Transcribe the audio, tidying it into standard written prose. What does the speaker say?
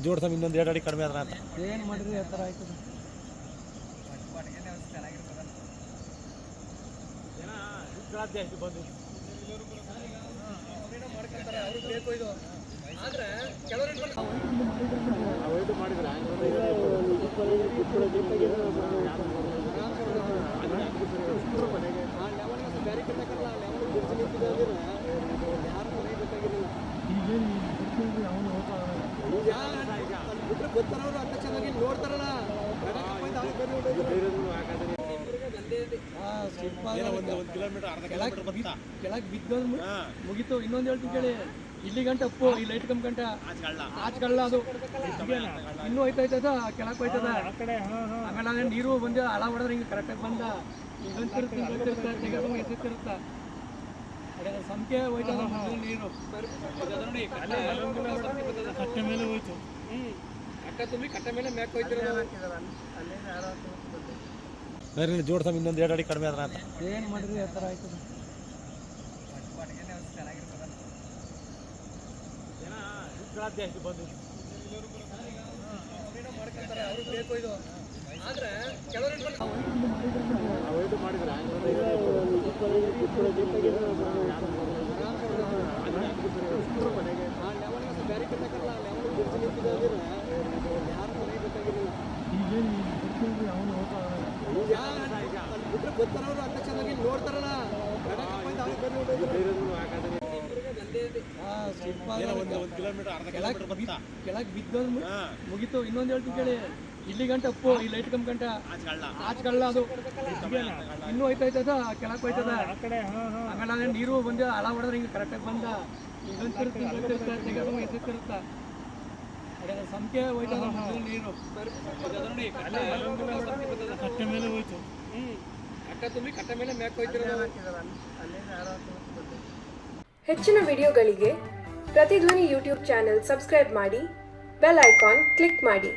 ಜೋಡ್ಸಮ್ ಇನ್ನೊಂದು 2 ಅಡಿ ಕಡಿಮೆ ಆದ್ರ ಅಂತ ಏನು ಮಾಡಿದ್ರಿ ಆ ಥರ ಆಯ್ತದ ಬಂದು ಬೇಕು ಇದು ಆದರೆ ಕೆಲವರು ಮಾಡಿದ್ರೆ ಗೊತ್ತಾರವ್ರು ಅತ್ತ ಚೆನ್ನಾಗಿ ನೋಡ್ತಾರಲ್ಲ ಕೆಳಗೆ ಬಿದ್ದೋದು ಮುಗೀತು. ಇನ್ನೊಂದು ಹೇಳ್ತೀನಿ ಕೇಳಿ, ಇಲ್ಲಿ ಗಂಟ ಅಪ್ಪು ಈ ಲೈಟ್ ಕಮ್ ಗಂಟ ಆಚಗಳ್ಳ ಅದು ಇನ್ನೂ ಹೋಯ್ತೈತದ ಕೆಳಗೆ ಹೋಯ್ತದ. ಆಮೇಲೆ ನೀರು ಬಂದು ಹಳ ಹೊಡೆದ್ರೆ ಹಿಂಗೆ ಕರೆಕ್ಟಾಗಿ ಬಂದ ಎಸೆತಿರುತ್ತ ಸಂಖ್ಯೆ ಹೋಯ್ತದ ನೀರು ಕಟ್ಟೆ ಮೇಲೆ ಹೋಯ್ತು. ಕಟ್ಟೆ ತುಂಬಿ ಕಟ್ಟೆ ಮೇಲೆ ಮ್ಯಾಕ್ ಹೋಯ್ತಿರೋದು. ಜೋಡ್ಸಮ್ ಇನ್ನೊಂದು 2 ಅಡಿ ಕಡಿಮೆ ಆದ್ರ ಅಂತ ಏನು ಮಾಡಿದ್ರಿ ಆ ಥರ ಆಯ್ತದ ಬಂದು ಅವರು ಬೇಕು ಇದು ಆದರೆ ಕೆಲವರು ಮಾಡಿದ್ರೆ ಗೊತ್ತಾರವ್ರು ಅತ್ತ ಚೆನ್ನಾಗಿ ನೋಡ್ತಾರಲ್ಲ ಕೆಳಗೆ ಬಿದ್ದೋದು ಮುಗೀತು. ಇನ್ನೊಂದು ಹೇಳ್ತೀನಿ ಕೇಳಿ, ಇಲ್ಲಿ ಗಂಟ ಅಪ್ಪು ಈ ಲೈಟ್ ಕಮ್ ಗಂಟ ಆಚಗಳ್ಳ ಅದು ಇನ್ನೂ ಹೋಯ್ತೈತದ ಕೆಳಗೆ ಹೋಯ್ತದ. ಆಮೇಲೆ ನೀರು ಬಂದು ಹಳ ಹೊಡೆದ್ರೆ ಹಿಂಗೆ ಕರೆಕ್ಟಾಗಿ ಬಂದ ಎಸೆತಿರುತ್ತ ಸಂಖ್ಯೆ ಹೋಯ್ತದ ನೀರು ಕಟ್ಟೆ ಮೇಲೆ ಹೋಯ್ತು. ಕಟ್ಟೆ ತುಂಬಿ ಕಟ್ಟೆ ಮೇಲೆ ಮ್ಯಾಕ್ ಹೋಯ್ತಿರೋದು. ಹೆಚ್ಚಿನ ವಿಡಿಯೋಗಳಿಗೆ ಪ್ರತಿಧ್ವನಿ ಯೂಟ್ಯೂಬ್ ಚಾನೆಲ್ ಸಬ್ಸ್ಕ್ರೈಬ್ ಮಾಡಿ, ಬೆಲ್ ಐಕಾನ್ ಕ್ಲಿಕ್ ಮಾಡಿ.